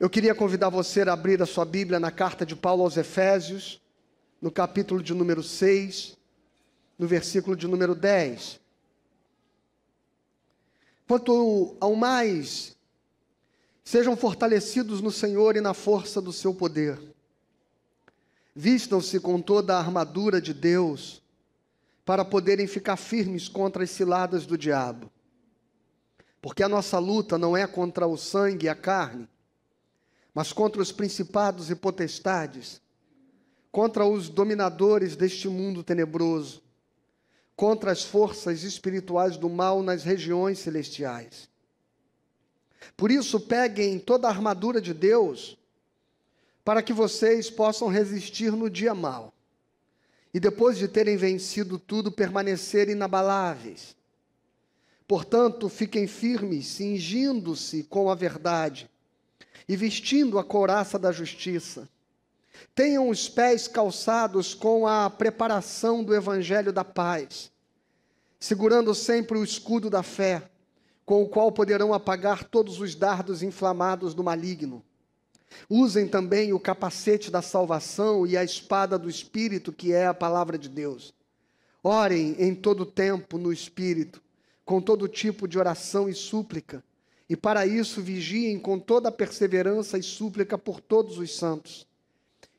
Eu queria convidar você a abrir a sua Bíblia na carta de Paulo aos Efésios, no capítulo de número 6, no versículo de número 10. Quanto ao mais, sejam fortalecidos no Senhor e na força do seu poder. Vistam-se com toda a armadura de Deus, para poderem ficar firmes contra as ciladas do diabo. Porque a nossa luta não é contra o sangue e a carne, mas contra os principados e potestades, contra os dominadores deste mundo tenebroso, contra as forças espirituais do mal nas regiões celestiais. Por isso, peguem toda a armadura de Deus, para que vocês possam resistir no dia mau, e depois de terem vencido tudo, permanecerem inabaláveis. Portanto, fiquem firmes, cingindo-se com a verdade, e vestindo a couraça da justiça. Tenham os pés calçados com a preparação do evangelho da paz, segurando sempre o escudo da fé, com o qual poderão apagar todos os dardos inflamados do maligno. Usem também o capacete da salvação e a espada do Espírito, que é a palavra de Deus. Orem em todo tempo no Espírito, com todo tipo de oração e súplica, e para isso vigiem com toda a perseverança e súplica por todos os santos.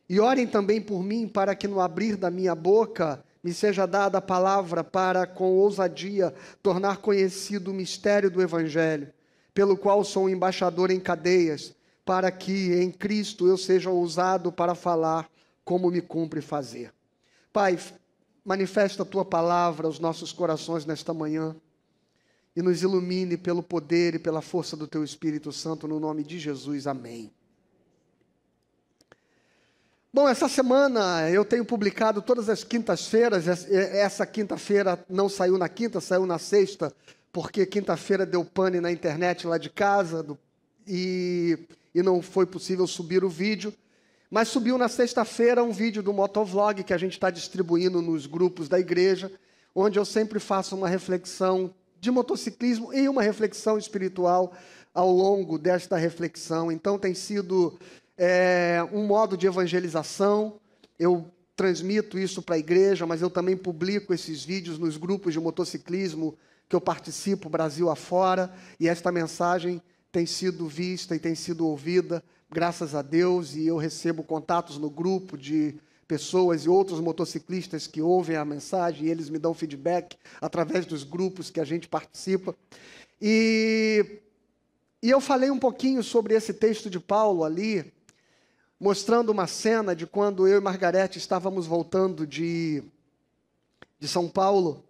E orem também por mim, para que no abrir da minha boca me seja dada a palavra para, com ousadia, tornar conhecido o mistério do Evangelho, pelo qual sou um embaixador em cadeias, para que em Cristo eu seja ousado para falar como me cumpre fazer. Pai, manifesta a Tua palavra aos nossos corações nesta manhã, e nos ilumine pelo poder e pela força do Teu Espírito Santo, no nome de Jesus. Amém. Bom, essa semana eu tenho publicado todas as quintas-feiras. Essa quinta-feira não saiu na quinta, saiu na sexta, porque quinta-feira deu pane na internet lá de casa, e não foi possível subir o vídeo. Mas subiu na sexta-feira um vídeo do motovlog que a gente está distribuindo nos grupos da igreja, onde eu sempre faço uma reflexão de motociclismo e uma reflexão espiritual ao longo desta reflexão. Então tem sido um modo de evangelização. Eu transmito isso para a igreja, mas eu também publico esses vídeos nos grupos de motociclismo que eu participo Brasil afora, e esta mensagem tem sido vista e tem sido ouvida, graças a Deus, e eu recebo contatos no grupo de pessoas e outros motociclistas que ouvem a mensagem, e eles me dão feedback através dos grupos que a gente participa. E eu falei um pouquinho sobre esse texto de Paulo ali, mostrando uma cena de quando eu e Margarete estávamos voltando de São Paulo.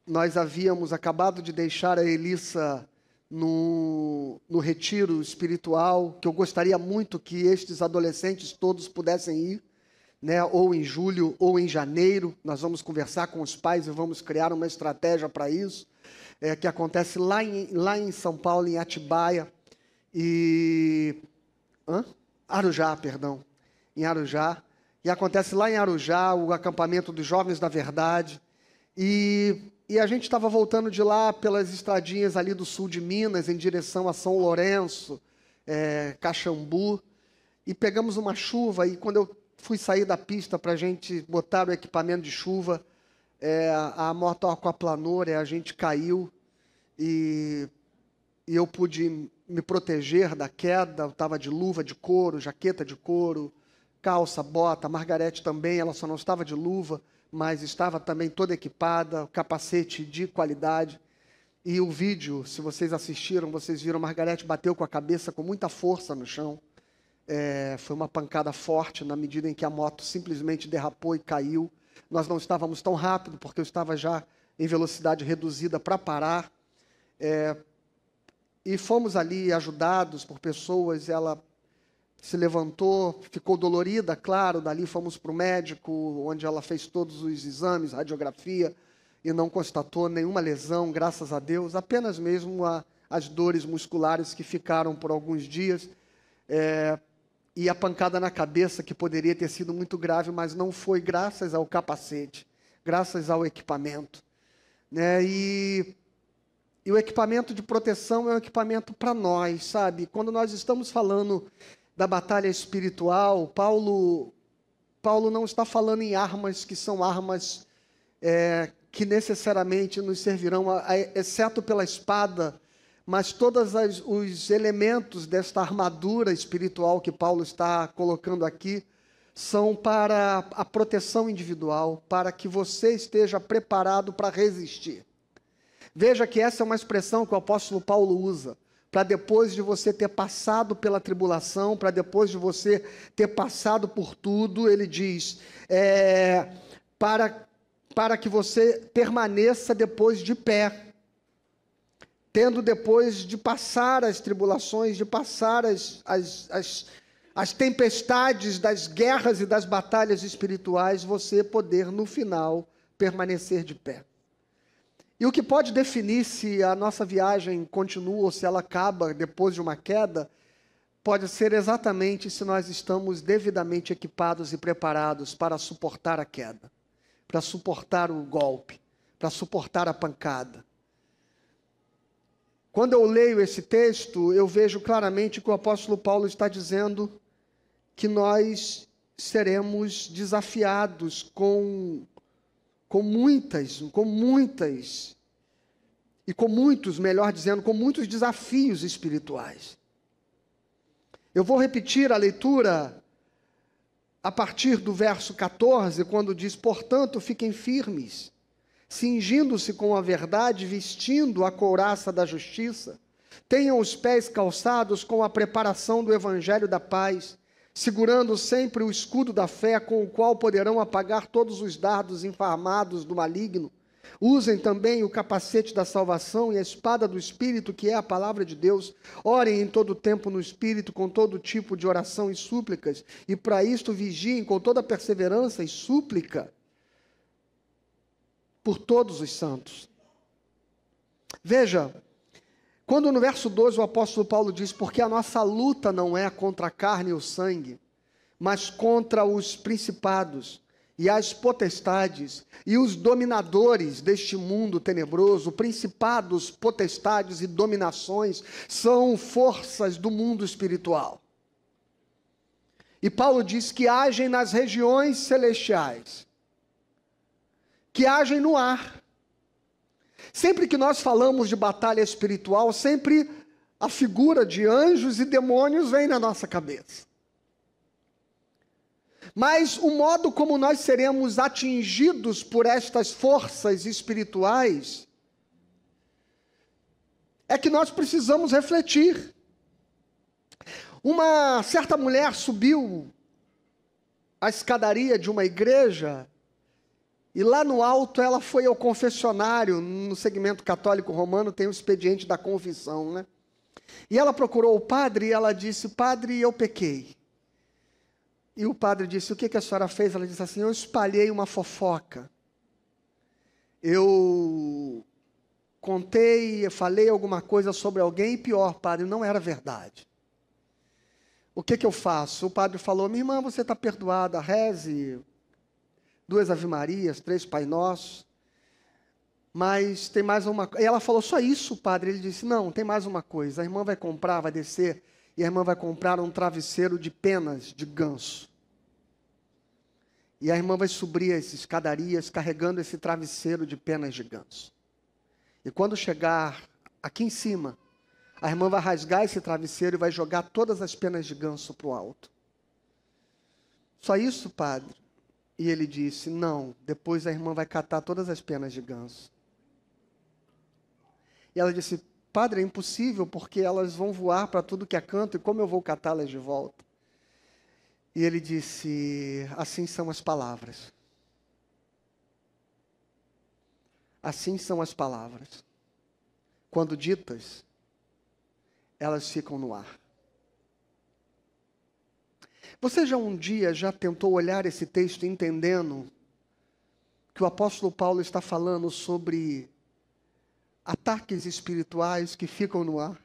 Nós havíamos acabado de deixar a Elissa no retiro espiritual, que eu gostaria muito que estes adolescentes todos pudessem ir, né? Ou em julho ou em janeiro. Nós vamos conversar com os pais e vamos criar uma estratégia para isso, que acontece lá em São Paulo, em Atibaia, Arujá, perdão, em Arujá, e acontece lá em Arujá o acampamento dos Jovens da Verdade, e a gente estava voltando de lá pelas estradinhas ali do sul de Minas, em direção a São Lourenço, Caxambu, e pegamos uma chuva, e quando eu fui sair da pista para a gente botar o equipamento de chuva, a moto aquaplanou, a gente caiu, e eu pude me proteger da queda. Eu estava de luva de couro, jaqueta de couro, calça, bota. A Margarete também, ela só não estava de luva, mas estava também toda equipada, capacete de qualidade. E o vídeo, se vocês assistiram, vocês viram, a Margarete bateu com a cabeça com muita força no chão. Foi uma pancada forte, na medida em que a moto simplesmente derrapou e caiu. Nós não estávamos tão rápido, porque eu estava já em velocidade reduzida para parar. E fomos ali ajudados por pessoas. Ela se levantou, ficou dolorida, claro. Dali fomos para o médico, onde ela fez todos os exames, radiografia, e não constatou nenhuma lesão, graças a Deus. Apenas mesmo as dores musculares que ficaram por alguns dias. E a pancada na cabeça, que poderia ter sido muito grave, mas não foi, graças ao capacete, graças ao equipamento, né? E o equipamento de proteção é um equipamento para nós, sabe? Quando nós estamos falando da batalha espiritual, Paulo não está falando em armas que são armas que necessariamente nos servirão, exceto pela espada, mas todos os elementos desta armadura espiritual que Paulo está colocando aqui são para a proteção individual, para que você esteja preparado para resistir. Veja que essa é uma expressão que o apóstolo Paulo usa, para depois de você ter passado pela tribulação, para depois de você ter passado por tudo, ele diz, para que você permaneça depois de pé, tendo depois de passar as tribulações, de passar as tempestades das guerras e das batalhas espirituais, você poder, no final, permanecer de pé. E o que pode definir se a nossa viagem continua ou se ela acaba depois de uma queda, pode ser exatamente se nós estamos devidamente equipados e preparados para suportar a queda, para suportar o golpe, para suportar a pancada. Quando eu leio esse texto, eu vejo claramente que o apóstolo Paulo está dizendo que nós seremos desafiados com muitos desafios espirituais. Eu vou repetir a leitura a partir do verso 14, quando diz: portanto, fiquem firmes, cingindo-se com a verdade, vestindo a couraça da justiça, tenham os pés calçados com a preparação do evangelho da paz, segurando sempre o escudo da fé, com o qual poderão apagar todos os dardos inflamados do maligno. Usem também o capacete da salvação e a espada do Espírito, que é a palavra de Deus. Orem em todo tempo no Espírito, com todo tipo de oração e súplicas, e para isto vigiem com toda perseverança e súplica por todos os santos. Veja, quando no verso 12 o apóstolo Paulo diz: porque a nossa luta não é contra a carne e o sangue, mas contra os principados e as potestades e os dominadores deste mundo tenebroso. Principados, potestades e dominações são forças do mundo espiritual. E Paulo diz que agem nas regiões celestiais, que agem no ar. Sempre que nós falamos de batalha espiritual, sempre a figura de anjos e demônios vem na nossa cabeça. Mas o modo como nós seremos atingidos por estas forças espirituais é que nós precisamos refletir. Uma certa mulher subiu a escadaria de uma igreja e lá no alto ela foi ao confessionário. No segmento católico romano tem o expediente da confissão, né? E ela procurou o padre e ela disse: padre, eu pequei. E o padre disse: o que a senhora fez? Ela disse assim: eu espalhei uma fofoca. Eu contei, falei alguma coisa sobre alguém e pior, padre, não era verdade. O que eu faço? O padre falou: minha irmã, você está perdoada, reze 2 Ave Marias, 3 Pai Nossos, mas tem mais uma coisa. E ela falou: só isso, padre? Ele disse: não, tem mais uma coisa. A irmã vai comprar, vai descer, e a irmã vai comprar um travesseiro de penas de ganso. E a irmã vai subir as escadarias carregando esse travesseiro de penas de ganso. E quando chegar aqui em cima, a irmã vai rasgar esse travesseiro e vai jogar todas as penas de ganso para o alto. Só isso, padre? E ele disse: não, depois a irmã vai catar todas as penas de ganso. E ela disse: padre, é impossível, porque elas vão voar para tudo que é canto, e como eu vou catá-las de volta? E ele disse: assim são as palavras. Assim são as palavras. Quando ditas, elas ficam no ar. Você já um dia tentou olhar esse texto entendendo que o apóstolo Paulo está falando sobre ataques espirituais que ficam no ar,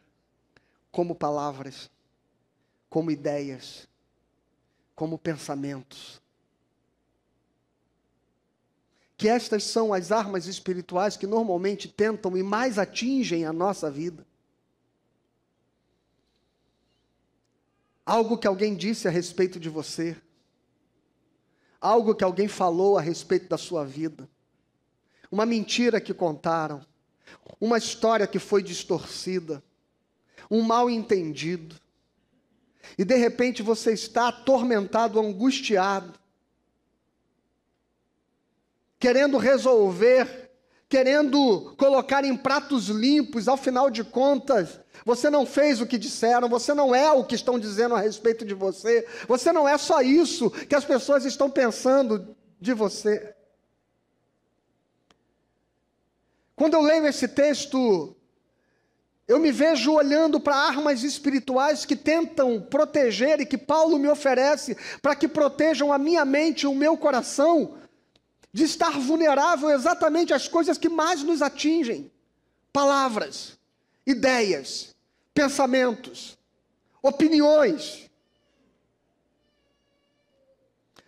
como palavras, como ideias, como pensamentos, que estas são as armas espirituais que normalmente tentam e mais atingem a nossa vida. Algo que alguém disse a respeito de você. Algo que alguém falou a respeito da sua vida. Uma mentira que contaram. Uma história que foi distorcida. Um mal entendido. E de repente você está atormentado, angustiado. Querendo resolver, querendo colocar em pratos limpos, ao final de contas, você não fez o que disseram, você não é o que estão dizendo a respeito de você, você não é só isso que as pessoas estão pensando de você. Quando eu leio esse texto, eu me vejo olhando para armas espirituais que tentam proteger e que Paulo me oferece para que protejam a minha mente e o meu coração de estar vulnerável exatamente às coisas que mais nos atingem. Palavras, ideias, pensamentos, opiniões.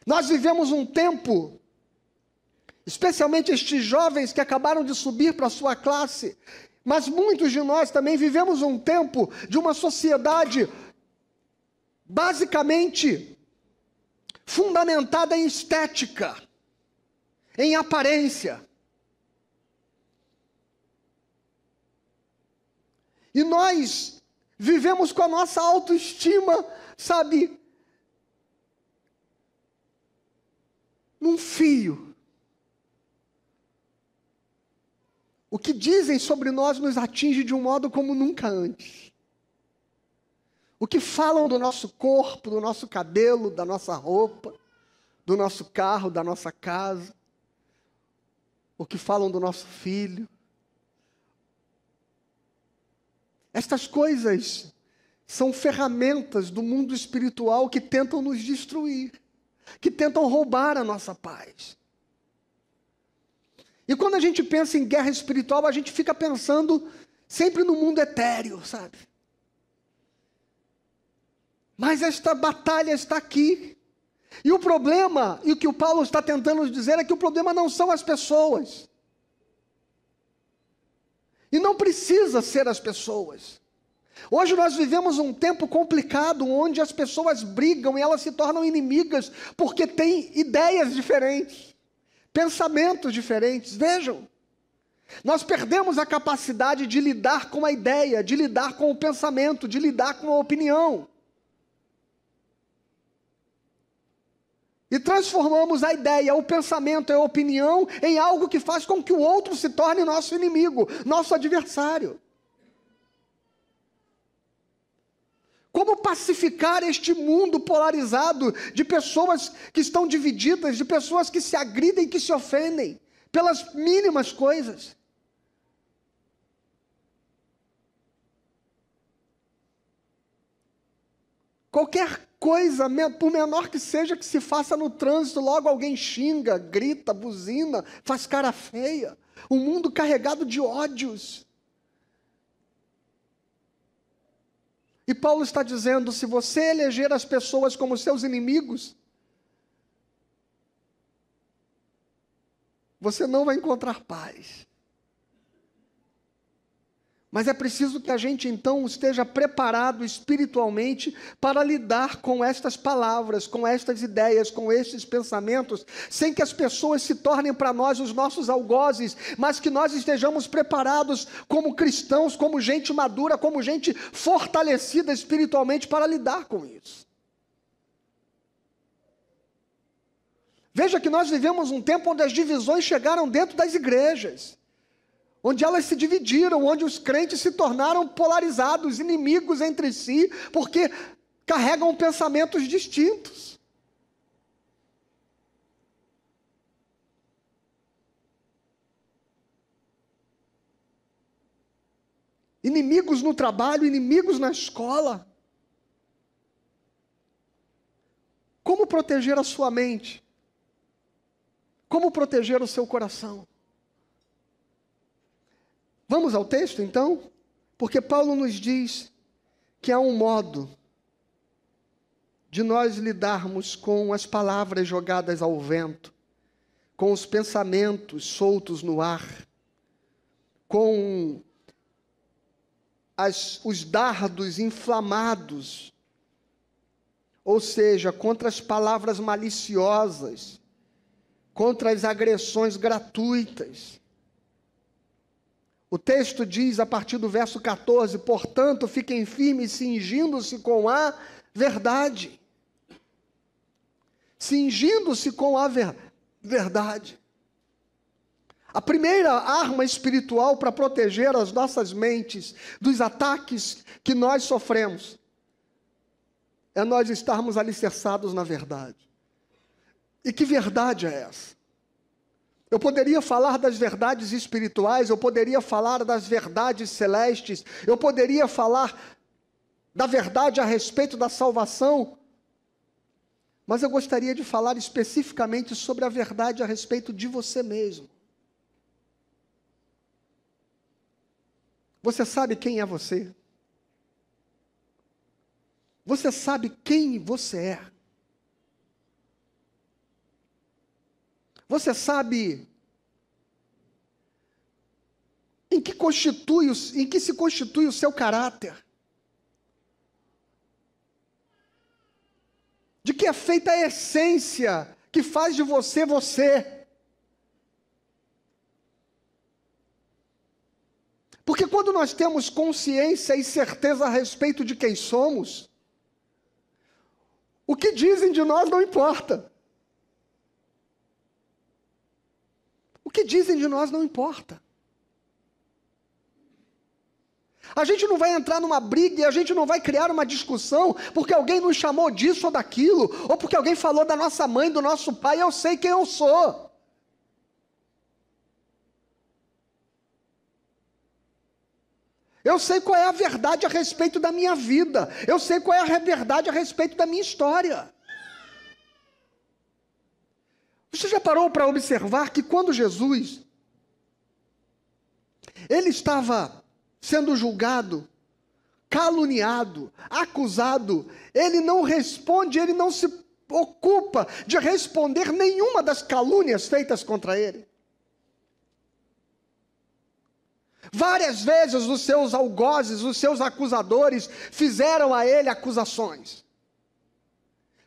Nós vivemos um tempo, especialmente estes jovens que acabaram de subir para a sua classe, mas muitos de nós também vivemos um tempo de uma sociedade basicamente fundamentada em estética, em aparência. E nós vivemos com a nossa autoestima, sabe, num fio. O que dizem sobre nós nos atinge de um modo como nunca antes. O que falam do nosso corpo, do nosso cabelo, da nossa roupa, do nosso carro, da nossa casa. O que falam do nosso filho. Estas coisas são ferramentas do mundo espiritual que tentam nos destruir, que tentam roubar a nossa paz. E quando a gente pensa em guerra espiritual, a gente fica pensando sempre no mundo etéreo, sabe? Mas esta batalha está aqui. E o problema, e o que o Paulo está tentando nos dizer, é que o problema não são as pessoas. E não precisa ser as pessoas. Hoje nós vivemos um tempo complicado, onde as pessoas brigam e elas se tornam inimigas, porque têm ideias diferentes, pensamentos diferentes. Vejam, nós perdemos a capacidade de lidar com a ideia, de lidar com o pensamento, de lidar com a opinião. E transformamos a ideia, o pensamento e a opinião em algo que faz com que o outro se torne nosso inimigo, nosso adversário. Como pacificar este mundo polarizado de pessoas que estão divididas, de pessoas que se agridem, que se ofendem pelas mínimas coisas? Qualquer coisa, por menor que seja, que se faça no trânsito, logo alguém xinga, grita, buzina, faz cara feia. Um mundo carregado de ódios. E Paulo está dizendo, se você eleger as pessoas como seus inimigos, você não vai encontrar paz. Mas é preciso que a gente então esteja preparado espiritualmente para lidar com estas palavras, com estas ideias, com estes pensamentos, sem que as pessoas se tornem para nós os nossos algozes, mas que nós estejamos preparados como cristãos, como gente madura, como gente fortalecida espiritualmente para lidar com isso. Veja que nós vivemos um tempo onde as divisões chegaram dentro das igrejas, onde elas se dividiram, onde os crentes se tornaram polarizados, inimigos entre si, porque carregam pensamentos distintos. Inimigos no trabalho, inimigos na escola. Como proteger a sua mente? Como proteger o seu coração? Vamos ao texto, então? Porque Paulo nos diz que há um modo de nós lidarmos com as palavras jogadas ao vento, com os pensamentos soltos no ar, com os dardos inflamados, ou seja, contra as palavras maliciosas, contra as agressões gratuitas. O texto diz, a partir do verso 14, portanto, fiquem firmes, cingindo-se com a verdade. Cingindo-se com a verdade. A primeira arma espiritual para proteger as nossas mentes dos ataques que nós sofremos é nós estarmos alicerçados na verdade. E que verdade é essa? Eu poderia falar das verdades espirituais, eu poderia falar das verdades celestes, eu poderia falar da verdade a respeito da salvação, mas eu gostaria de falar especificamente sobre a verdade a respeito de você mesmo. Você sabe quem é você? Você sabe quem você é? Você sabe em que se constitui o seu caráter? De que é feita a essência que faz de você você? Porque quando nós temos consciência e certeza a respeito de quem somos, o que dizem de nós não importa. O que dizem de nós não importa. A gente não vai entrar numa briga e a gente não vai criar uma discussão porque alguém nos chamou disso ou daquilo, ou porque alguém falou da nossa mãe, do nosso pai. Eu sei quem eu sou. Eu sei qual é a verdade a respeito da minha vida. Eu sei qual é a verdade a respeito da minha história. Você já parou para observar que quando Jesus, ele estava sendo julgado, caluniado, acusado, ele não responde, ele não se ocupa de responder nenhuma das calúnias feitas contra ele. Várias vezes os seus algozes, os seus acusadores fizeram a ele acusações.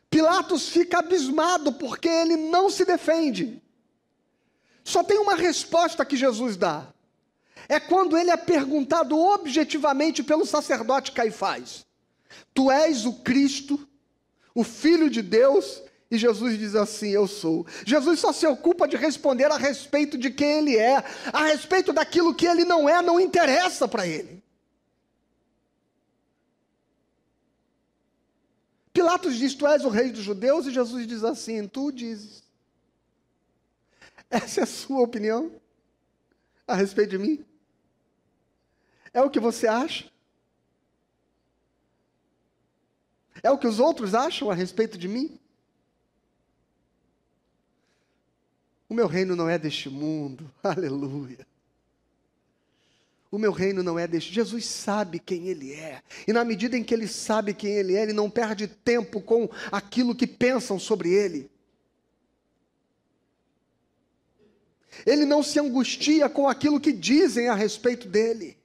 Pilatos fica abismado porque ele não se defende. Só tem uma resposta que Jesus dá. É quando ele é perguntado objetivamente pelo sacerdote Caifás: tu és o Cristo, o Filho de Deus? E Jesus diz assim: eu sou. Jesus só se ocupa de responder a respeito de quem ele é. A respeito daquilo que ele não é, não interessa para ele. Pilatos diz: tu és o rei dos judeus? E Jesus diz assim: tu dizes. Essa é a sua opinião a respeito de mim? É o que você acha? É o que os outros acham a respeito de mim? O meu reino não é deste mundo, aleluia. O meu reino não é deste. Jesus sabe quem ele é. E na medida em que ele sabe quem ele é, ele não perde tempo com aquilo que pensam sobre ele. Ele não se angustia com aquilo que dizem a respeito dele.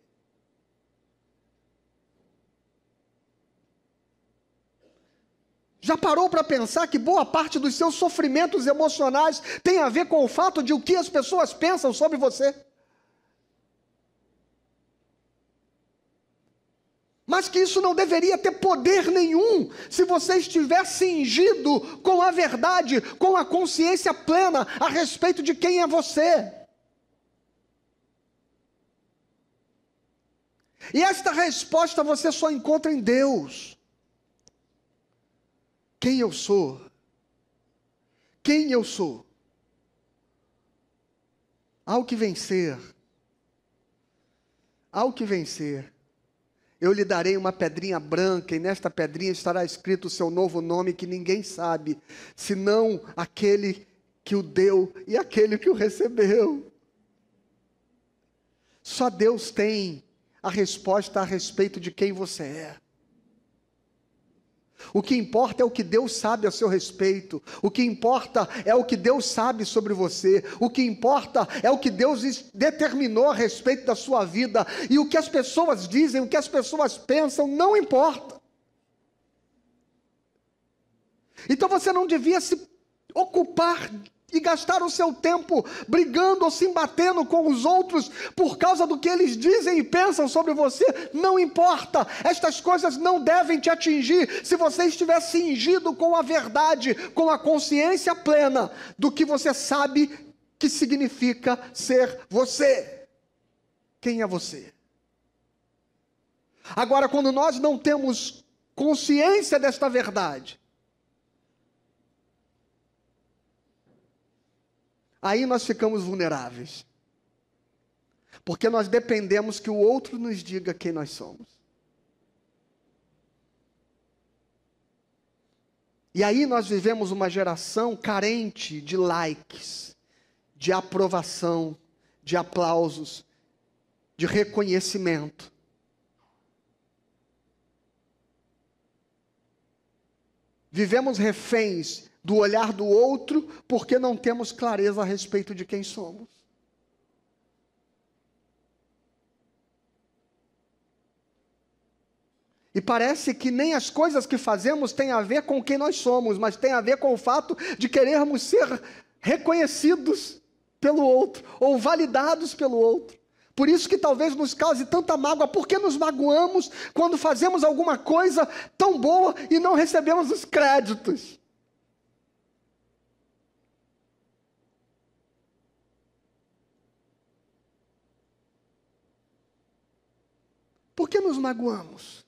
Já parou para pensar que boa parte dos seus sofrimentos emocionais tem a ver com o fato de o que as pessoas pensam sobre você? Mas que isso não deveria ter poder nenhum se você estiver cingido com a verdade, com a consciência plena a respeito de quem é você. E esta resposta você só encontra em Deus. Quem eu sou? Quem eu sou? Ao que vencer, eu lhe darei uma pedrinha branca, e nesta pedrinha estará escrito o seu novo nome, que ninguém sabe, senão aquele que o deu e aquele que o recebeu. Só Deus tem a resposta a respeito de quem você é. O que importa é o que Deus sabe a seu respeito. O que importa é o que Deus sabe sobre você. O que importa é o que Deus determinou a respeito da sua vida. E o que as pessoas dizem, o que as pessoas pensam, não importa. Então você não devia se ocupar e gastar o seu tempo brigando ou se embatendo com os outros por causa do que eles dizem e pensam sobre você. Não importa, estas coisas não devem te atingir se você estiver cingido com a verdade, com a consciência plena do que você sabe que significa ser você. Quem é você? Agora, quando nós não temos consciência desta verdade, aí nós ficamos vulneráveis. Porque nós dependemos que o outro nos diga quem nós somos. E aí nós vivemos uma geração carente de likes, de aprovação, de aplausos, de reconhecimento. Vivemos reféns do olhar do outro, porque não temos clareza a respeito de quem somos. E parece que nem as coisas que fazemos têm a ver com quem nós somos, mas tem a ver com o fato de querermos ser reconhecidos pelo outro, ou validados pelo outro. Por isso que talvez nos cause tanta mágoa, porque nos magoamos quando fazemos alguma coisa tão boa e não recebemos os créditos. Por que nos magoamos?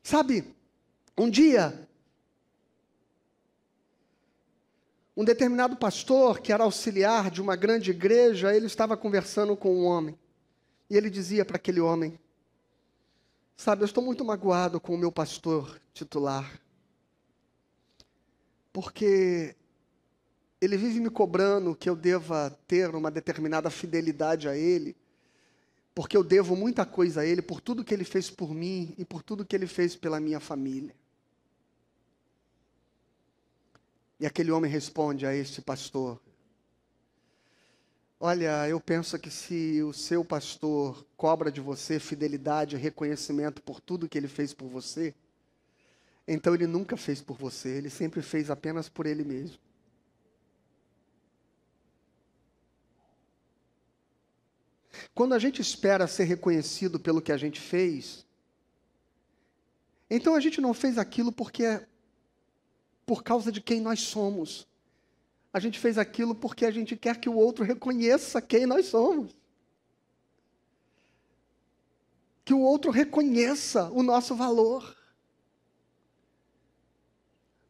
Sabe, um dia, um determinado pastor, que era auxiliar de uma grande igreja, ele estava conversando com um homem. E ele dizia para aquele homem: sabe, eu estou muito magoado com o meu pastor titular, porque ele vive me cobrando que eu deva ter uma determinada fidelidade a ele, porque eu devo muita coisa a ele, por tudo que ele fez por mim e por tudo que ele fez pela minha família. E aquele homem responde a este pastor: olha, eu penso que se o seu pastor cobra de você fidelidade e reconhecimento por tudo que ele fez por você, então ele nunca fez por você, ele sempre fez apenas por ele mesmo. Quando a gente espera ser reconhecido pelo que a gente fez, então a gente não fez aquilo porque é por causa de quem nós somos. A gente fez aquilo porque a gente quer que o outro reconheça quem nós somos. Que o outro reconheça o nosso valor.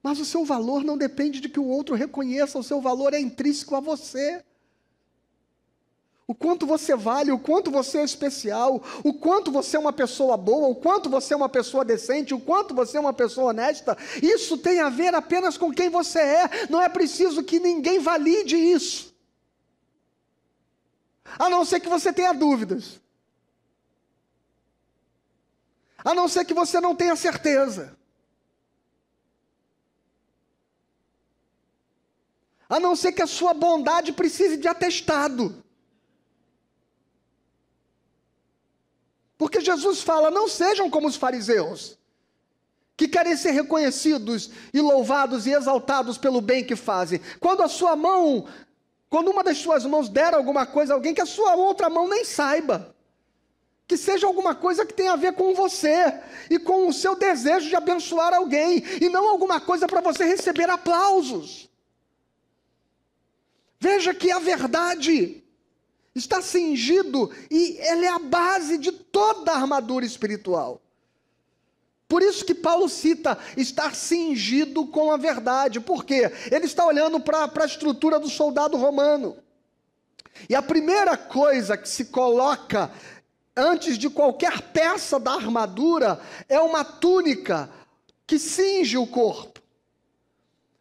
Mas o seu valor não depende de que o outro reconheça, o seu valor é intrínseco a você. O quanto você vale, o quanto você é especial, o quanto você é uma pessoa boa, o quanto você é uma pessoa decente, o quanto você é uma pessoa honesta, isso tem a ver apenas com quem você é. Não é preciso que ninguém valide isso. A não ser que você tenha dúvidas. A não ser que você não tenha certeza. A não ser que a sua bondade precise de atestado. Porque Jesus fala: não sejam como os fariseus, que querem ser reconhecidos e louvados e exaltados pelo bem que fazem. Quando uma das suas mãos der alguma coisa a alguém, que a sua outra mão nem saiba. Que seja alguma coisa que tenha a ver com você e com o seu desejo de abençoar alguém, e não alguma coisa para você receber aplausos. Veja que a verdade está cingido e ela é a base de toda a armadura espiritual. Por isso que Paulo cita estar cingido com a verdade. Por quê? Ele está olhando para a estrutura do soldado romano. E a primeira coisa que se coloca antes de qualquer peça da armadura é uma túnica que cinge o corpo.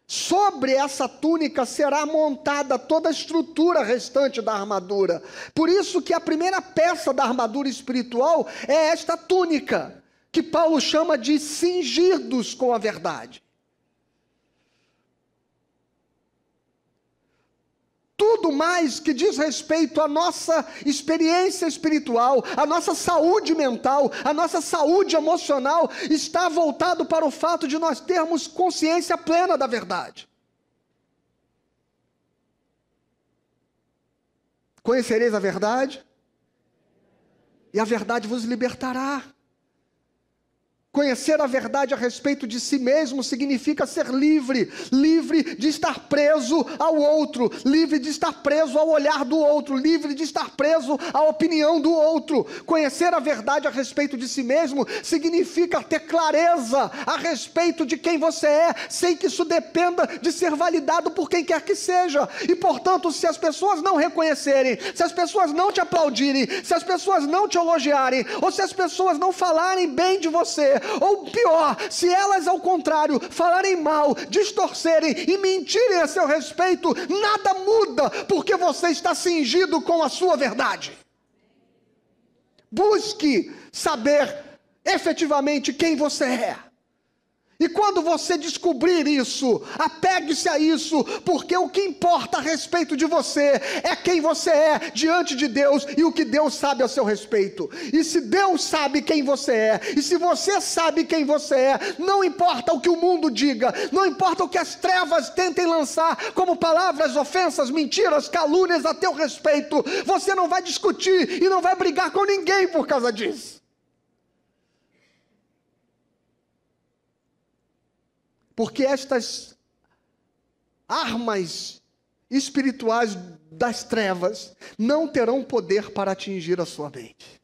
Sobre essa túnica será montada toda a estrutura restante da armadura. Por isso que a primeira peça da armadura espiritual é esta túnica, que Paulo chama de cingidos com a verdade. Tudo mais que diz respeito à nossa experiência espiritual, à nossa saúde mental, à nossa saúde emocional, está voltado para o fato de nós termos consciência plena da verdade. Conhecereis a verdade, e a verdade vos libertará. Conhecer a verdade a respeito de si mesmo significa ser livre, livre de estar preso ao outro, livre de estar preso ao olhar do outro, livre de estar preso à opinião do outro. Conhecer a verdade a respeito de si mesmo significa ter clareza a respeito de quem você é, sem que isso dependa de ser validado por quem quer que seja. E portanto, se as pessoas não reconhecerem, se as pessoas não te aplaudirem, se as pessoas não te elogiarem, ou se as pessoas não falarem bem de você, ou pior, se elas ao contrário falarem mal, distorcerem e mentirem a seu respeito, nada muda, porque você está cingido com a sua verdade. Busque saber efetivamente quem você é. E quando você descobrir isso, apegue-se a isso, porque o que importa a respeito de você é quem você é diante de Deus e o que Deus sabe a seu respeito. E se Deus sabe quem você é, e se você sabe quem você é, não importa o que o mundo diga, não importa o que as trevas tentem lançar como palavras, ofensas, mentiras, calúnias a teu respeito, você não vai discutir e não vai brigar com ninguém por causa disso. Porque estas armas espirituais das trevas não terão poder para atingir a sua mente.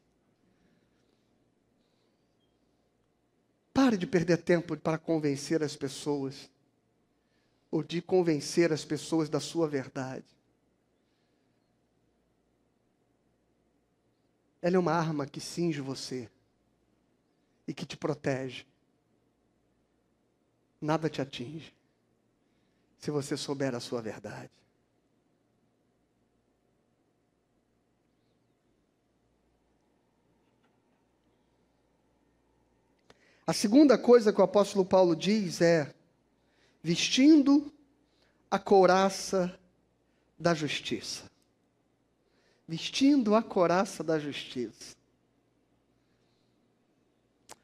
Pare de perder tempo para convencer as pessoas, ou de convencer as pessoas da sua verdade. Ela é uma arma que cinge você e que te protege. Nada te atinge, se você souber a sua verdade. A segunda coisa que o apóstolo Paulo diz é: vestindo a couraça da justiça. Vestindo a couraça da justiça.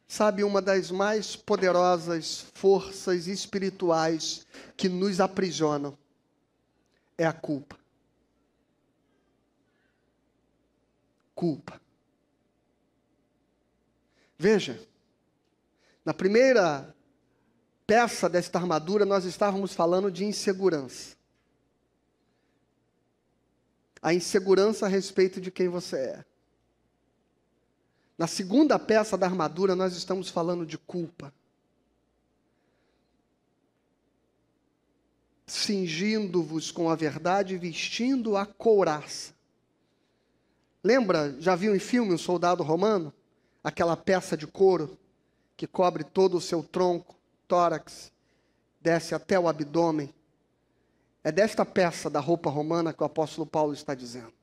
Sabe, uma das mais poderosas forças espirituais que nos aprisionam é a culpa. Culpa. Veja, na primeira peça desta armadura nós estávamos falando de insegurança. A insegurança a respeito de quem você é. Na segunda peça da armadura, nós estamos falando de culpa. Cingindo-vos com a verdade, vestindo a couraça. Lembra, já viu em filme um soldado romano? Aquela peça de couro que cobre todo o seu tronco, tórax, desce até o abdômen. É desta peça da roupa romana que o apóstolo Paulo está dizendo.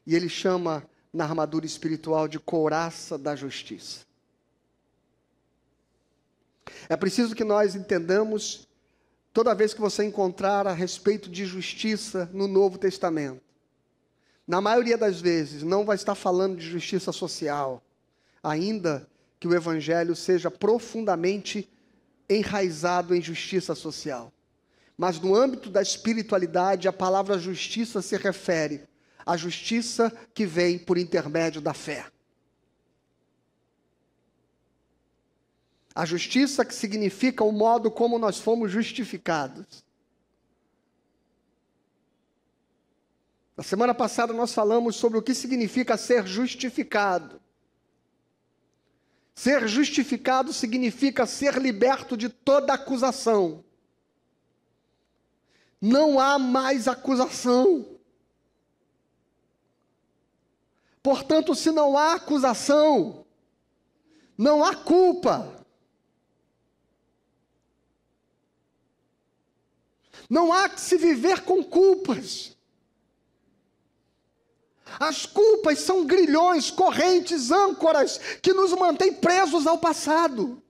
E ele chama na armadura espiritual de couraça da justiça. É preciso que nós entendamos, toda vez que você encontrar a respeito de justiça no Novo Testamento, na maioria das vezes não vai estar falando de justiça social, ainda que o Evangelho seja profundamente enraizado em justiça social. Mas no âmbito da espiritualidade, a palavra justiça se refere a justiça que vem por intermédio da fé. A justiça que significa o modo como nós fomos justificados. Na semana passada nós falamos sobre o que significa ser justificado. Ser justificado significa ser liberto de toda acusação. Não há mais acusação. Portanto, se não há acusação, não há culpa. Não há que se viver com culpas. As culpas são grilhões, correntes, âncoras que nos mantêm presos ao passado.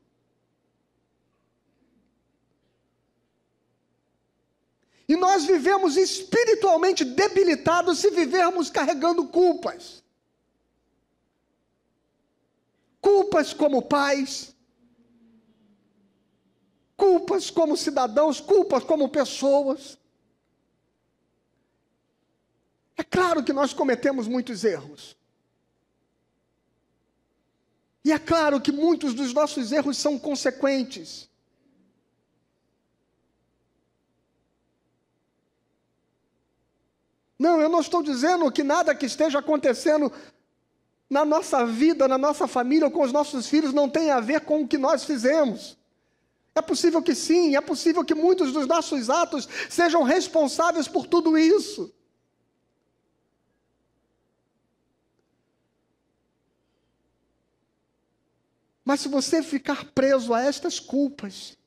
E nós vivemos espiritualmente debilitados se vivermos carregando culpas. Culpas como pais, culpas como cidadãos, culpas como pessoas. É claro que nós cometemos muitos erros. E é claro que muitos dos nossos erros são consequentes. Não, eu não estou dizendo que nada que esteja acontecendo na nossa vida, na nossa família ou com os nossos filhos não tem a ver com o que nós fizemos. É possível que sim, é possível que muitos dos nossos atos sejam responsáveis por tudo isso. Mas se você ficar preso a estas culpas,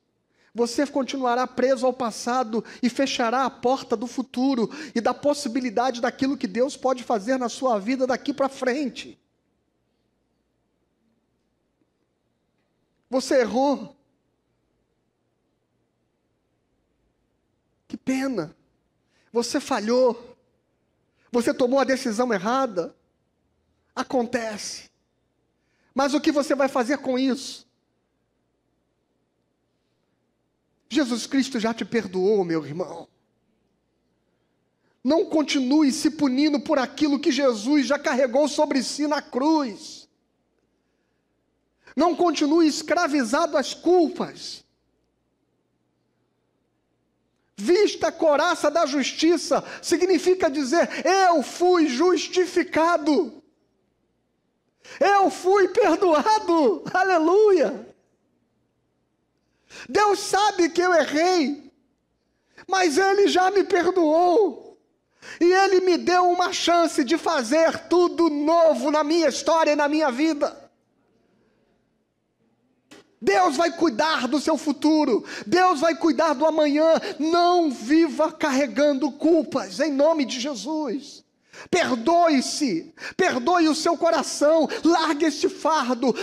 você continuará preso ao passado e fechará a porta do futuro e da possibilidade daquilo que Deus pode fazer na sua vida daqui para frente. Você errou. Que pena. Você falhou. Você tomou a decisão errada. Acontece. Mas o que você vai fazer com isso? Jesus Cristo já te perdoou, meu irmão. Não continue se punindo por aquilo que Jesus já carregou sobre si na cruz. Não continue escravizado às culpas. Vista a couraça da justiça significa dizer: eu fui justificado. Eu fui perdoado, aleluia. Deus sabe que eu errei, mas Ele já me perdoou. E Ele me deu uma chance de fazer tudo novo na minha história e na minha vida. Deus vai cuidar do seu futuro. Deus vai cuidar do amanhã. Não viva carregando culpas, em nome de Jesus. Perdoe-se, perdoe o seu coração, largue este fardo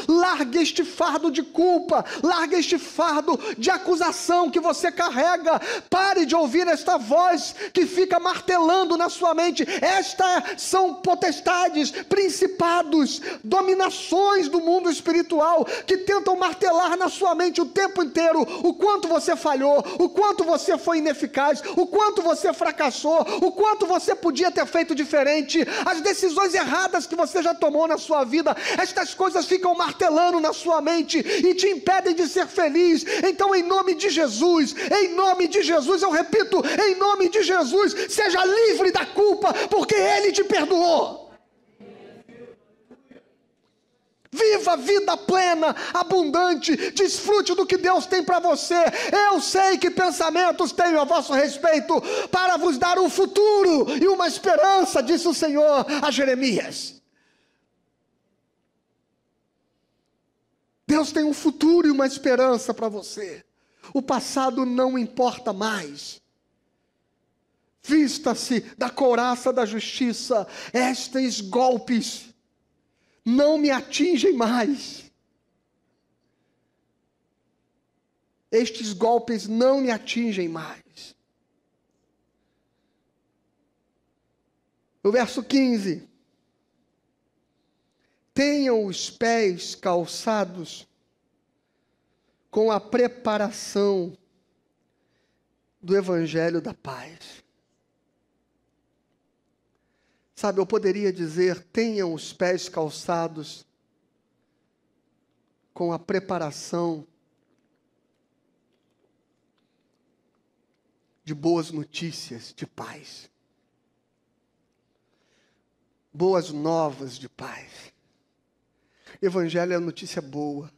de culpa, largue este fardo de acusação que você carrega. Pare de ouvir esta voz que fica martelando na sua mente. Estas são potestades, principados, dominações do mundo espiritual que tentam martelar na sua mente o tempo inteiro o quanto você falhou, o quanto você foi ineficaz, o quanto você fracassou, o quanto você podia ter feito diferente, as decisões erradas que você já tomou na sua vida. Estas coisas ficam martelando na sua mente e te impedem de ser feliz. Então, em nome de Jesus, eu repito, em nome de Jesus, seja livre da culpa, porque Ele te perdoou. Viva a vida plena, abundante, desfrute do que Deus tem para você. Eu sei que pensamentos tenho a vosso respeito para vos dar um futuro e uma esperança, disse o Senhor a Jeremias. Deus tem um futuro e uma esperança para você. O passado não importa mais. Vista-se da couraça da justiça. Estes golpes não me atingem mais. Estes golpes não me atingem mais. O verso 15. Tenham os pés calçados com a preparação do Evangelho da paz. Sabe, eu poderia dizer: tenham os pés calçados com a preparação de boas notícias de paz. Boas novas de paz. Evangelho é notícia boa.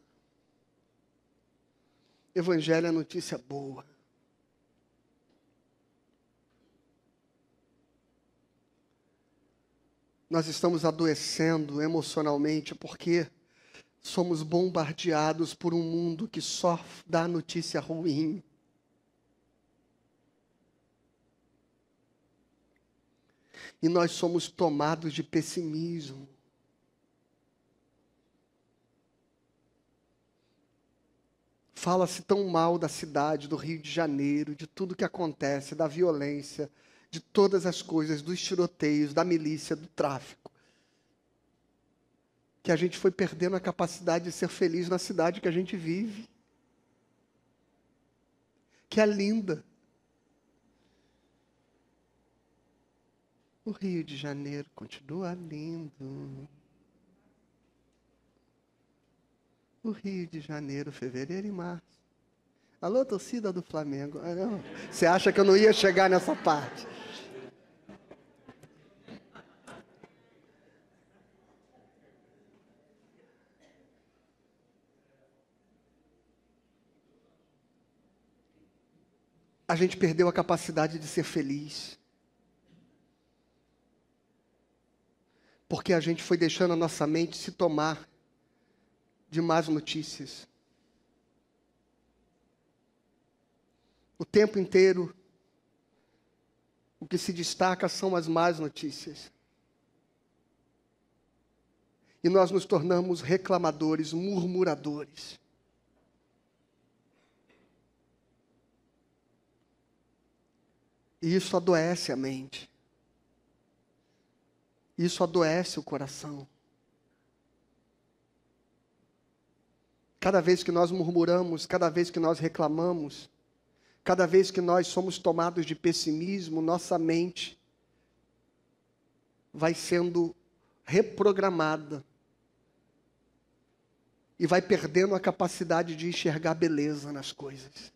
Evangelho é notícia boa. Nós estamos adoecendo emocionalmente porque somos bombardeados por um mundo que só dá notícia ruim. E nós somos tomados de pessimismo. Fala-se tão mal da cidade, do Rio de Janeiro, de tudo que acontece, da violência, de todas as coisas, dos tiroteios, da milícia, do tráfico, que a gente foi perdendo a capacidade de ser feliz na cidade que a gente vive, que é linda. O Rio de Janeiro continua lindo. O Rio de Janeiro, fevereiro e março. Alô, torcida do Flamengo. Ah, não. Você acha que eu não ia chegar nessa parte? A gente perdeu a capacidade de ser feliz. Porque a gente foi deixando a nossa mente se tomar de más notícias. O tempo inteiro, o que se destaca são as más notícias. E nós nos tornamos reclamadores, murmuradores. E isso adoece a mente. Isso adoece o coração. Cada vez que nós murmuramos, cada vez que nós reclamamos, cada vez que nós somos tomados de pessimismo, nossa mente vai sendo reprogramada e vai perdendo a capacidade de enxergar beleza nas coisas.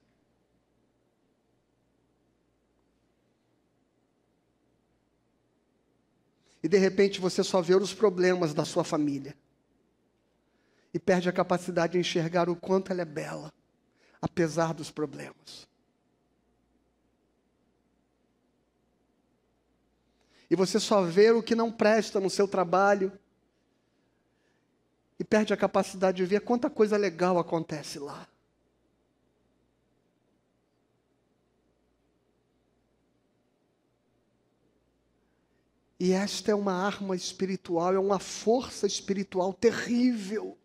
E de repente você só vê os problemas da sua família. E perde a capacidade de enxergar o quanto ela é bela, apesar dos problemas. E você só vê o que não presta no seu trabalho. E perde a capacidade de ver quanta coisa legal acontece lá. E esta é uma arma espiritual, é uma força espiritual terrível.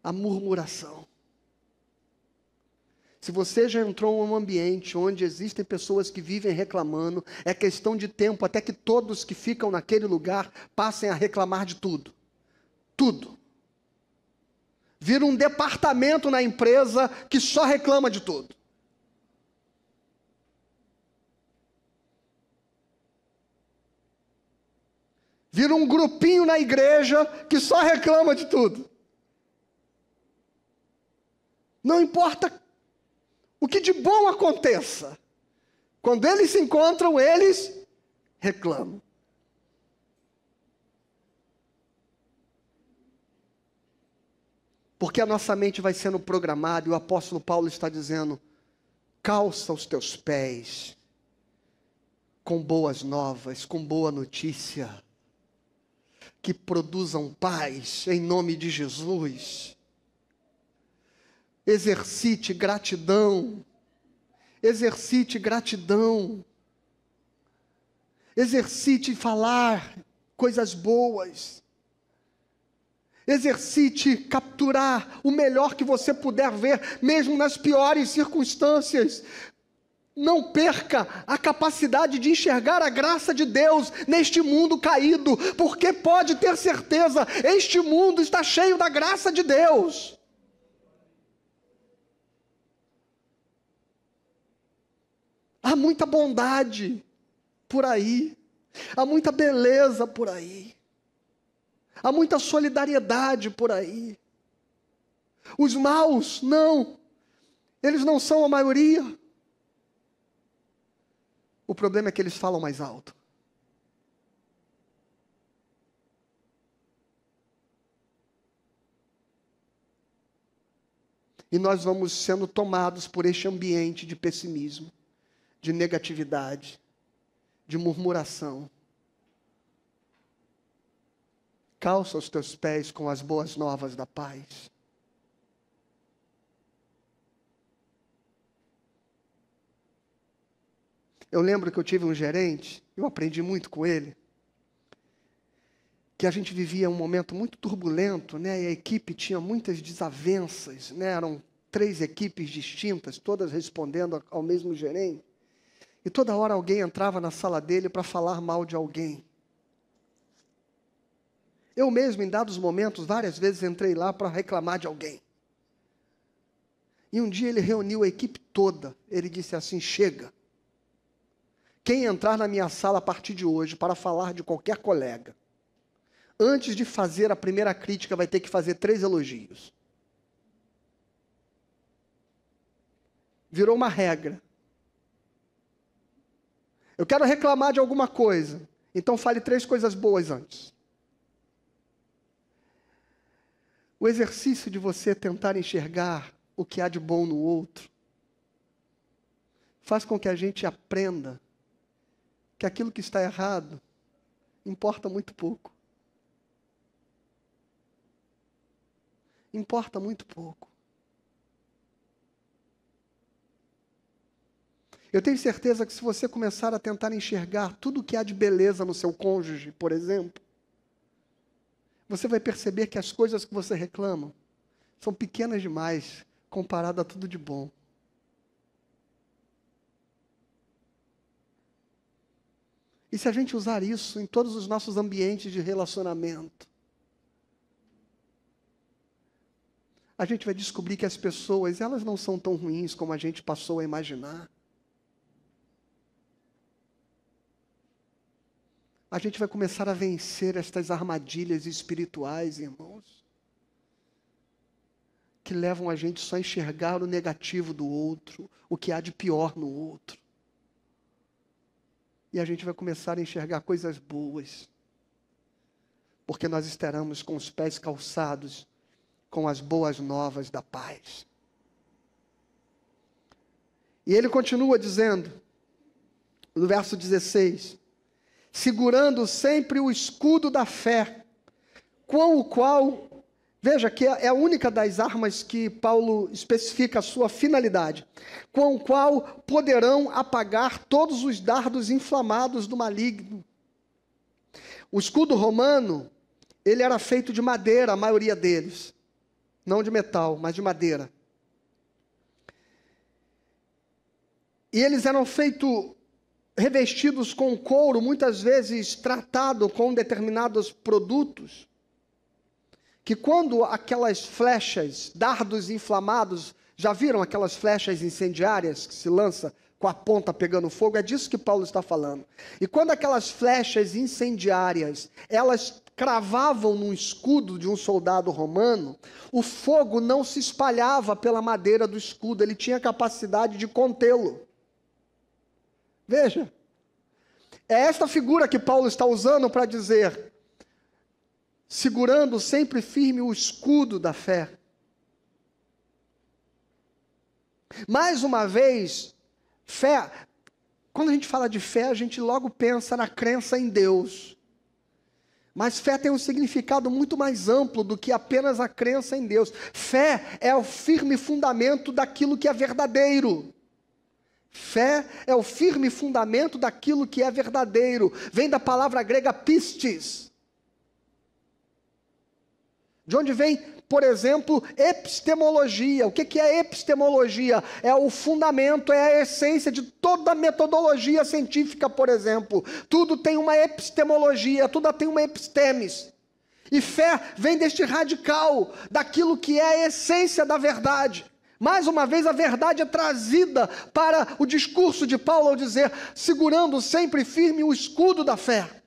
A murmuração. Se você já entrou em um ambiente onde existem pessoas que vivem reclamando, é questão de tempo até que todos que ficam naquele lugar passem a reclamar de tudo. Tudo. Vira um departamento na empresa que só reclama de tudo. Vira um grupinho na igreja que só reclama de tudo. Não importa o que de bom aconteça. Quando eles se encontram, eles reclamam. Porque a nossa mente vai sendo programada, e o apóstolo Paulo está dizendo: calça os teus pés com boas novas, com boa notícia, que produzam paz em nome de Jesus. Exercite gratidão. Exercite gratidão. Exercite falar coisas boas. Exercite capturar o melhor que você puder ver, mesmo nas piores circunstâncias. Não perca a capacidade de enxergar a graça de Deus neste mundo caído, porque pode ter certeza, este mundo está cheio da graça de Deus. Há muita bondade por aí, há muita beleza por aí, há muita solidariedade por aí. Os maus, não, eles não são a maioria. O problema é que eles falam mais alto. E nós vamos sendo tomados por este ambiente de pessimismo, de negatividade, de murmuração. Calça os teus pés com as boas novas da paz. Eu lembro que eu tive um gerente, eu aprendi muito com ele, que a gente vivia um momento muito turbulento, né? E a equipe tinha muitas desavenças, né? Eram 3 equipes distintas, todas respondendo ao mesmo gerente. E toda hora alguém entrava na sala dele para falar mal de alguém. Eu mesmo, em dados momentos, várias vezes entrei lá para reclamar de alguém. E um dia ele reuniu a equipe toda. Ele disse assim: chega. Quem entrar na minha sala a partir de hoje para falar de qualquer colega, antes de fazer a primeira crítica, vai ter que fazer 3 elogios. Virou uma regra. Eu quero reclamar de alguma coisa, então fale 3 coisas boas antes. O exercício de você tentar enxergar o que há de bom no outro faz com que a gente aprenda que aquilo que está errado importa muito pouco. Importa muito pouco. Eu tenho certeza que se você começar a tentar enxergar tudo o que há de beleza no seu cônjuge, por exemplo, você vai perceber que as coisas que você reclama são pequenas demais comparado a tudo de bom. E se a gente usar isso em todos os nossos ambientes de relacionamento, a gente vai descobrir que as pessoas, elas não são tão ruins como a gente passou a imaginar. A gente vai começar a vencer estas armadilhas espirituais, irmãos, que levam a gente só a enxergar o negativo do outro, o que há de pior no outro. E a gente vai começar a enxergar coisas boas, porque nós estaremos com os pés calçados com as boas novas da paz. E ele continua dizendo, no verso 16, segurando sempre o escudo da fé, com o qual, veja que é a única das armas que Paulo especifica a sua finalidade, com o qual poderão apagar todos os dardos inflamados do maligno. O escudo romano, ele era feito de madeira, a maioria deles, não de metal, mas de madeira. E eles eram feitos revestidos com couro, muitas vezes tratado com determinados produtos, que quando aquelas flechas, dardos inflamados, já viram aquelas flechas incendiárias que se lança com a ponta pegando fogo? É disso que Paulo está falando. E quando aquelas flechas incendiárias, elas cravavam no escudo de um soldado romano, o fogo não se espalhava pela madeira do escudo, ele tinha capacidade de contê-lo. Veja, é esta figura que Paulo está usando para dizer, segurando sempre firme o escudo da fé. Mais uma vez, fé, quando a gente fala de fé, a gente logo pensa na crença em Deus. Mas fé tem um significado muito mais amplo do que apenas a crença em Deus. Fé é o firme fundamento daquilo que é verdadeiro. Fé é o firme fundamento daquilo que é verdadeiro. Vem da palavra grega pistis. De onde vem, por exemplo, epistemologia. O que é epistemologia? É o fundamento, é a essência de toda a metodologia científica, por exemplo. Tudo tem uma epistemologia, tudo tem uma epistemes. E fé vem deste radical, daquilo que é a essência da verdade. Mais uma vez, a verdade é trazida para o discurso de Paulo ao dizer, segurando sempre firme o escudo da fé,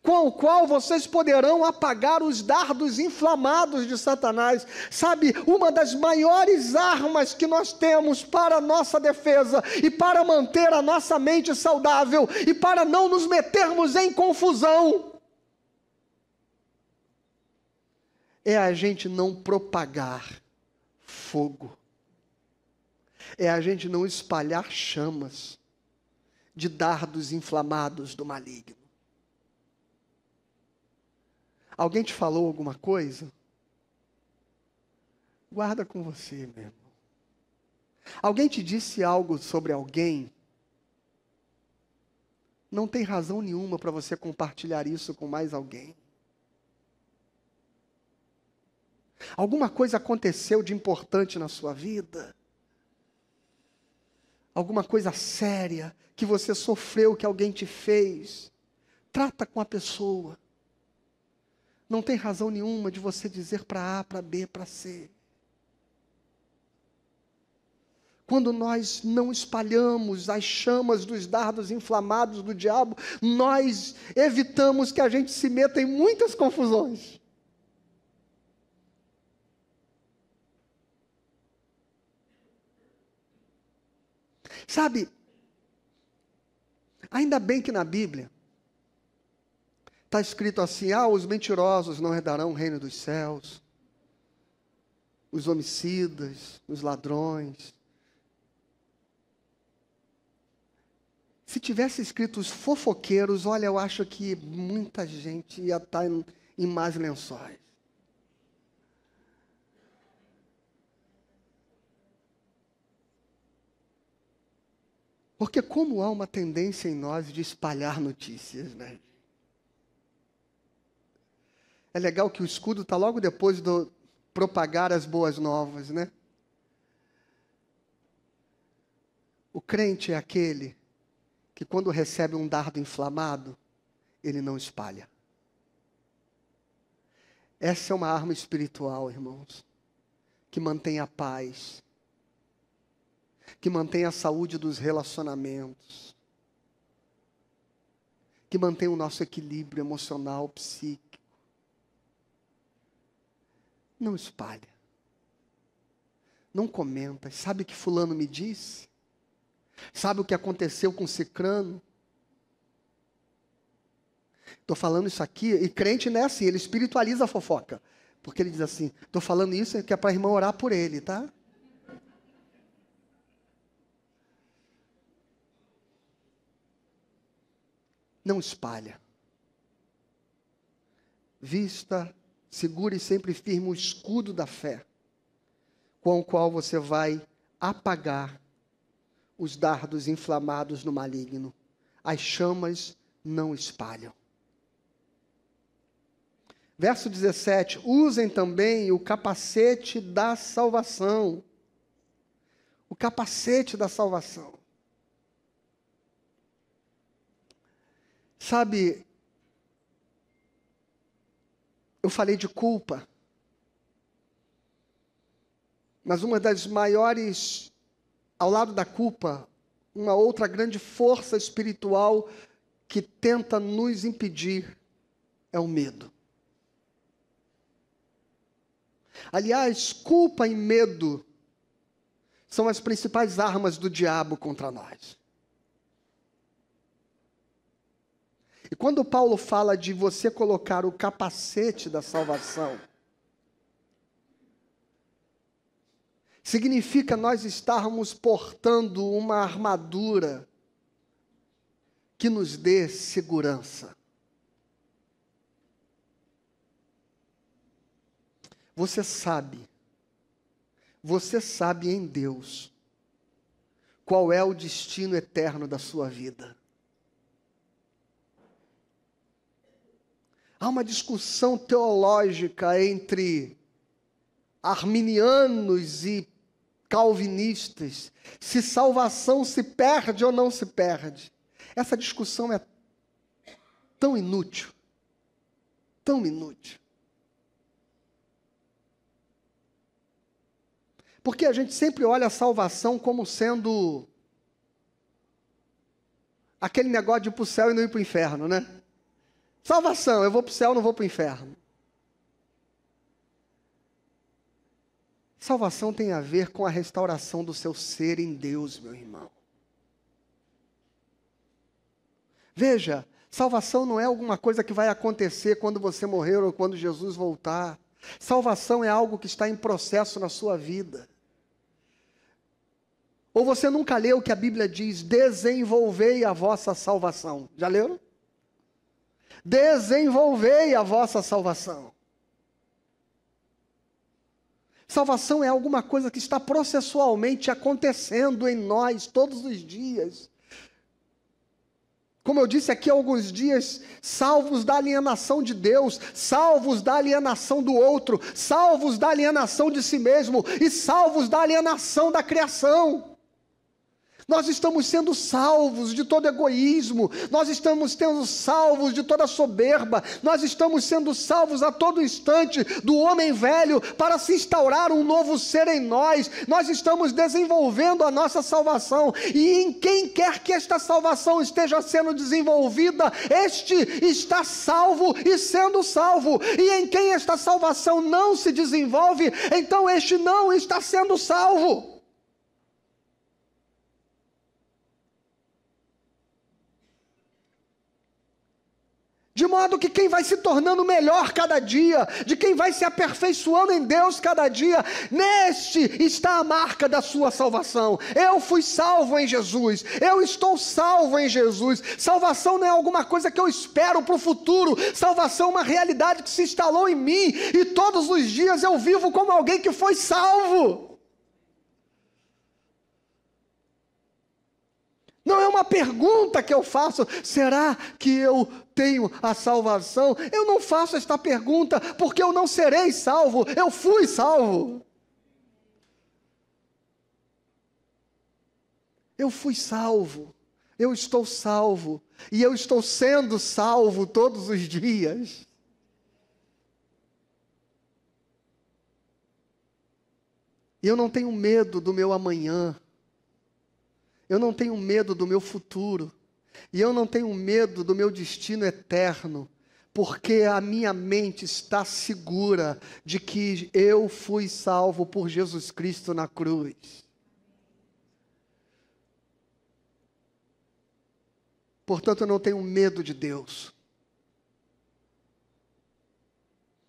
com o qual vocês poderão apagar os dardos inflamados de Satanás. Sabe, uma das maiores armas que nós temos para a nossa defesa e para manter a nossa mente saudável e para não nos metermos em confusão, é a gente não propagar fogo. É a gente não espalhar chamas de dardos inflamados do maligno. Alguém te falou alguma coisa? Guarda com você, meu irmão. Alguém te disse algo sobre alguém? não tem razão nenhuma para você compartilhar isso com mais alguém. Alguma coisa aconteceu de importante na sua vida? Alguma coisa séria que você sofreu, que alguém te fez? Trata com a pessoa. Não tem razão nenhuma de você dizer para A, para B, para C. Quando nós não espalhamos as chamas dos dardos inflamados do diabo, nós evitamos que a gente se meta em muitas confusões. Sabe, ainda bem que na Bíblia está escrito assim: os mentirosos não herdarão o reino dos céus, os homicidas, os ladrões. Se tivesse escrito os fofoqueiros, olha, eu acho que muita gente ia estar em más lençóis. Porque como há uma tendência em nós de espalhar notícias, né? É legal que o escudo está logo depois do propagar as boas novas, né? O crente é aquele que quando recebe um dardo inflamado, ele não espalha. Essa é uma arma espiritual, irmãos, que mantém a paz, que mantém a saúde dos relacionamentos, que mantém o nosso equilíbrio emocional, psíquico. Não espalha. Não comenta. Sabe o que fulano me disse? Sabe o que aconteceu com cicrano? Estou falando isso aqui, e crente não é assim, ele espiritualiza a fofoca. Porque ele diz assim: estou falando isso que é para a irmã orar por ele, tá? Não espalha. Vista, segure e sempre firme o escudo da fé, com o qual você vai apagar os dardos inflamados no maligno. As chamas não espalham. Verso 17: usem também o capacete da salvação. O capacete da salvação. Sabe, eu falei de culpa, mas uma das maiores, ao lado da culpa, uma outra grande força espiritual que tenta nos impedir é o medo. Aliás, culpa e medo são as principais armas do diabo contra nós. E quando Paulo fala de você colocar o capacete da salvação, significa nós estarmos portando uma armadura que nos dê segurança. Você sabe em Deus qual é o destino eterno da sua vida. Há uma discussão teológica entre arminianos e calvinistas, se salvação se perde ou não se perde. Essa discussão é tão inútil, tão inútil. Porque a gente sempre olha a salvação como sendo aquele negócio de ir para o céu e não ir para o inferno, né? Salvação, eu vou para o céu, não vou para o inferno. Salvação tem a ver com a restauração do seu ser em Deus, meu irmão. Veja, salvação não é alguma coisa que vai acontecer quando você morrer ou quando Jesus voltar. Salvação é algo que está em processo na sua vida. Ou você nunca leu o que a Bíblia diz: desenvolvei a vossa salvação. Já leram? Desenvolvei a vossa salvação. Salvação é alguma coisa que está processualmente acontecendo em nós todos os dias. Como eu disse aqui há alguns dias, salvos da alienação de Deus, salvos da alienação do outro, salvos da alienação de si mesmo e salvos da alienação da criação. Nós estamos sendo salvos de todo egoísmo, nós estamos sendo salvos de toda soberba, nós estamos sendo salvos a todo instante do homem velho para se instaurar um novo ser em nós. Nós estamos desenvolvendo a nossa salvação e em quem quer que esta salvação esteja sendo desenvolvida, este está salvo e sendo salvo. E em quem esta salvação não se desenvolve, então este não está sendo salvo. De modo que quem vai se tornando melhor cada dia, de quem vai se aperfeiçoando em Deus cada dia, neste está a marca da sua salvação. Eu fui salvo em Jesus, eu estou salvo em Jesus. Salvação não é alguma coisa que eu espero para o futuro, salvação é uma realidade que se instalou em mim, e todos os dias eu vivo como alguém que foi salvo. Não é uma pergunta que eu faço, será que eu tenho a salvação? Eu não faço esta pergunta porque eu não serei salvo, eu fui salvo. Eu fui salvo, eu estou salvo, e eu estou sendo salvo todos os dias. E eu não tenho medo do meu amanhã. Eu não tenho medo do meu futuro, e eu não tenho medo do meu destino eterno, porque a minha mente está segura de que eu fui salvo por Jesus Cristo na cruz. Portanto, eu não tenho medo de Deus.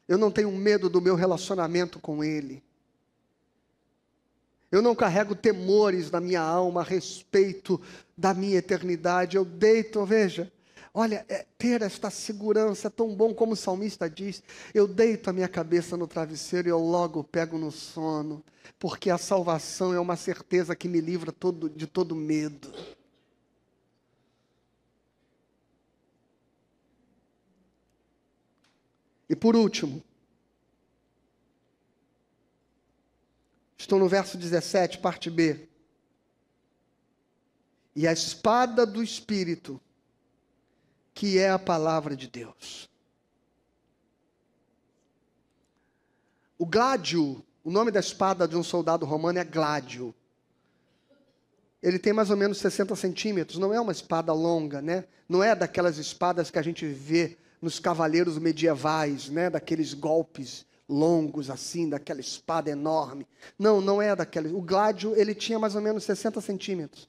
Eu não tenho medo do meu relacionamento com Ele. Eu não carrego temores na minha alma a respeito da minha eternidade. Eu deito, veja, olha, ter esta segurança é tão bom como o salmista diz. Eu deito a minha cabeça no travesseiro e eu logo pego no sono, porque a salvação é uma certeza que me livra de todo medo. E por último, estou no verso 17, parte B. E a espada do Espírito, que é a palavra de Deus. O gládio, o nome da espada de um soldado romano é gládio. Ele tem mais ou menos 60 centímetros, não é uma espada longa, né? Não é daquelas espadas que a gente vê nos cavaleiros medievais, né? Daqueles golpes longos assim, daquela espada enorme. Não, não é daquela. O gládio, ele tinha mais ou menos 60 centímetros.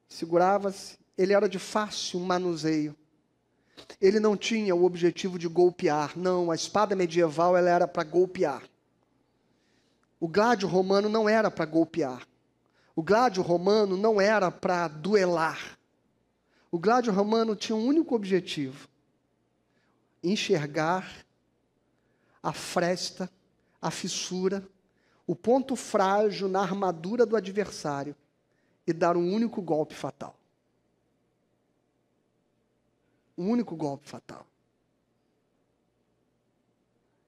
Segurava-se, ele era de fácil manuseio. Ele não tinha o objetivo de golpear. Não, a espada medieval ela era para golpear. O gládio romano não era para golpear. O gládio romano não era para duelar. O gládio romano tinha um único objetivo: enxergar a fresta, a fissura, o ponto frágil na armadura do adversário e dar um único golpe fatal. Um único golpe fatal.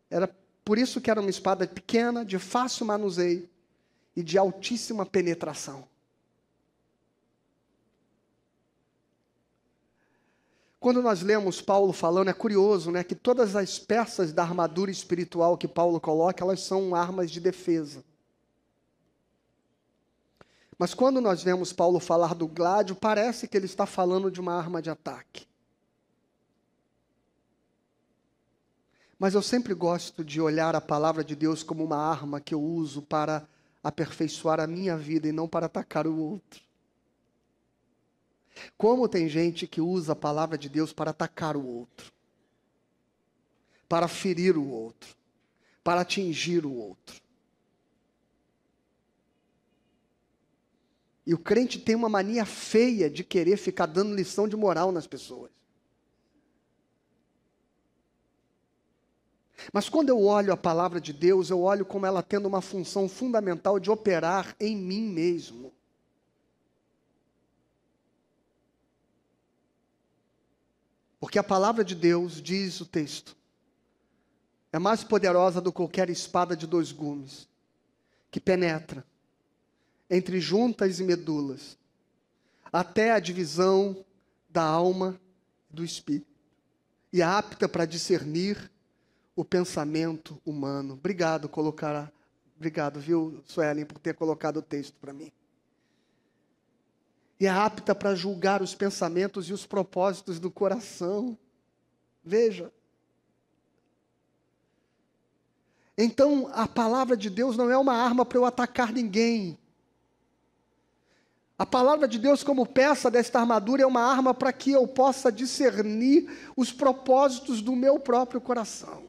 Era por isso que era uma espada pequena, de fácil manuseio e de altíssima penetração. Quando nós lemos Paulo falando, é curioso, né, que todas as peças da armadura espiritual que Paulo coloca, elas são armas de defesa. Mas quando nós vemos Paulo falar do gládio, parece que ele está falando de uma arma de ataque. Mas eu sempre gosto de olhar a palavra de Deus como uma arma que eu uso para aperfeiçoar a minha vida e não para atacar o outro. Como tem gente que usa a palavra de Deus para atacar o outro, para ferir o outro, para atingir o outro. E o crente tem uma mania feia de querer ficar dando lição de moral nas pessoas. Mas quando eu olho a palavra de Deus, eu olho como ela tendo uma função fundamental de operar em mim mesmo. Porque a palavra de Deus, diz o texto, é mais poderosa do que qualquer espada de 2 gumes, que penetra entre juntas e medulas, até a divisão da alma e do espírito, e é apta para discernir o pensamento humano. Obrigado, obrigado, viu, Suelen, por ter colocado o texto para mim. E é apta para julgar os pensamentos e os propósitos do coração. Veja. Então, a palavra de Deus não é uma arma para eu atacar ninguém. A palavra de Deus, como peça desta armadura, é uma arma para que eu possa discernir os propósitos do meu próprio coração.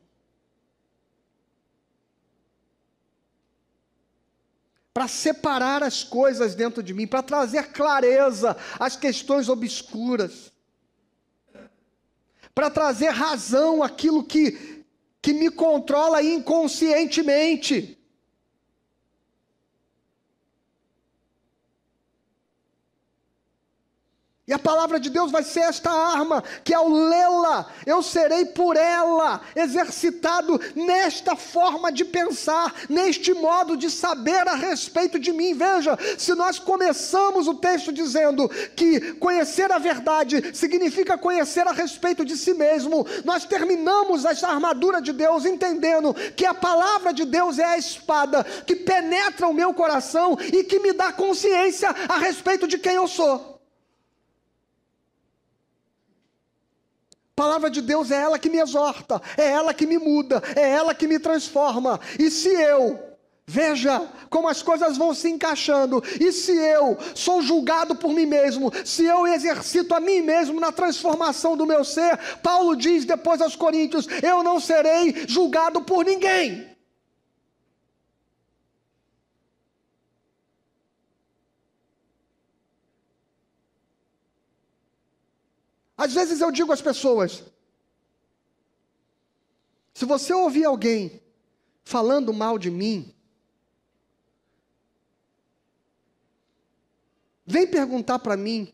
Para separar as coisas dentro de mim, para trazer clareza às questões obscuras, para trazer razão àquilo que me controla inconscientemente. E a palavra de Deus vai ser esta arma, que ao lê-la, eu serei por ela exercitado nesta forma de pensar, neste modo de saber a respeito de mim. Veja, se nós começamos o texto dizendo que conhecer a verdade significa conhecer a respeito de si mesmo, nós terminamos essa armadura de Deus entendendo que a palavra de Deus é a espada que penetra o meu coração e que me dá consciência a respeito de quem eu sou. A palavra de Deus é ela que me exorta, é ela que me muda, é ela que me transforma. E se eu, veja como as coisas vão se encaixando, e se eu sou julgado por mim mesmo, se eu exercito a mim mesmo na transformação do meu ser, Paulo diz depois aos Coríntios, eu não serei julgado por ninguém. Às vezes eu digo às pessoas, se você ouvir alguém falando mal de mim, vem perguntar para mim,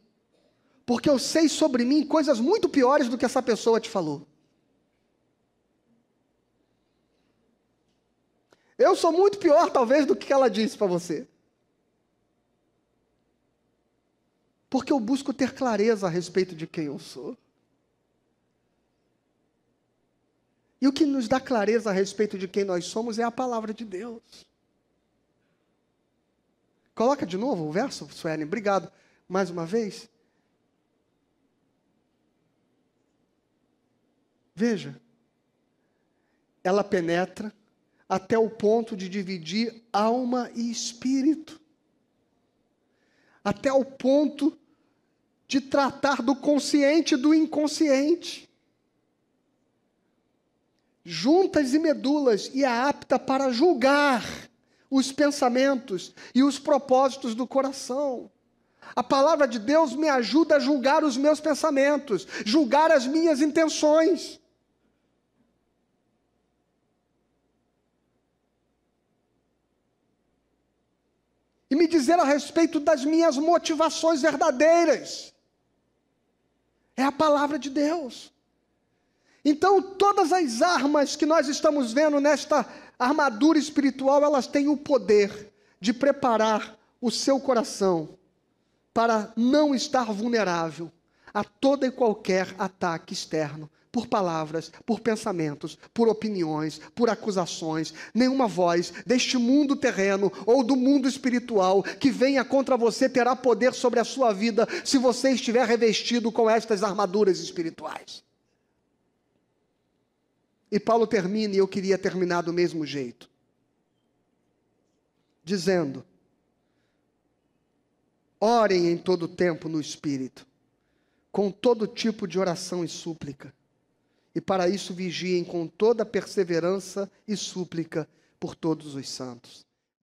porque eu sei sobre mim coisas muito piores do que essa pessoa te falou. Eu sou muito pior, talvez, do que ela disse para você. Porque eu busco ter clareza a respeito de quem eu sou. E o que nos dá clareza a respeito de quem nós somos é a palavra de Deus. Coloca de novo o verso, Suelen. Obrigado mais uma vez. Veja. Ela penetra até o ponto de dividir alma e espírito. Até o ponto de tratar do consciente e do inconsciente. Juntas e medulas, e é apta para julgar os pensamentos e os propósitos do coração. A palavra de Deus me ajuda a julgar os meus pensamentos, julgar as minhas intenções. E me dizer a respeito das minhas motivações verdadeiras. É a palavra de Deus. Então, todas as armas que nós estamos vendo nesta armadura espiritual, elas têm o poder de preparar o seu coração para não estar vulnerável a todo e qualquer ataque externo, por palavras, por pensamentos, por opiniões, por acusações. Nenhuma voz deste mundo terreno ou do mundo espiritual que venha contra você terá poder sobre a sua vida se você estiver revestido com estas armaduras espirituais. E Paulo termina, e eu queria terminar do mesmo jeito, dizendo: orem em todo tempo no Espírito, com todo tipo de oração e súplica. E para isso vigiem com toda perseverança e súplica por todos os santos.